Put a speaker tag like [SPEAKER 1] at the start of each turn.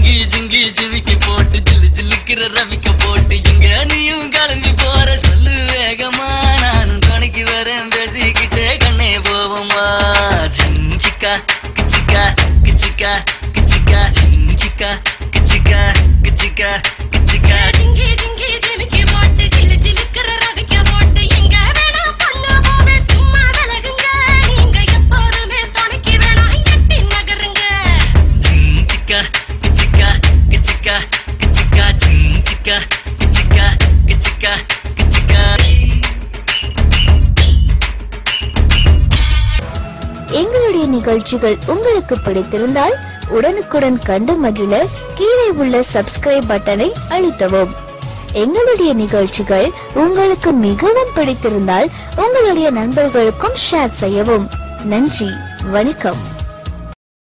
[SPEAKER 1] ஜிங்கி ஜிங்கி ஜிமிக்கி போட்டு ஜில்லு ஜில்லுக்கிற ரவிக்க போட்டு எங்க நீயும் கிளம்பி போற சொல்லு வேகமா நானும் துணைக்கு வரேன் பேசிக்கிட்டே கண்ணே போவோமா ஜிஞ்சிக்கா கிச்சிக்கா கிச்சிக்கா கிச்சிக்கா ஜிஞ்சிக்கா கிச்சிக்கா கிச்சிக்கா கிச்சிக்கா
[SPEAKER 2] ஜிங்கி ஜிங்கி ஜிமிக்கி போட்டு ஜில்லு ஜில்லுக்கிற ரவிக்க போட்டு எங்க வேணா பொண்ணு போவே சும்மா விலகுங்க நீங்க எப்போதுமே துணைக்கு வேணா எட்டி நகருங்க
[SPEAKER 1] ஜிஞ்சிக்கா கிச்சிக்கா கிச்சிக்கா கிச்சிக்கா ஜிஞ்சிக்கா கிச்சிக்கா கிச்சிக்கா கிச்சிக்கா.
[SPEAKER 3] எங்களுடைய நிகழ்ச்சிகள் உங்களுக்கு பிடித்திருந்தால் உடனுக்குடன் கண்டு மகிழ கீழே உள்ள சப்ஸ்கிரைப் பட்டனை அழுத்தவும். எங்களுடைய நிகழ்ச்சிகள் உங்களுக்கு மிகவும் பிடித்திருந்தால் உங்களுடைய நண்பர்களுக்கும் ஷேர் செய்யவும். நன்றி, வணக்கம்.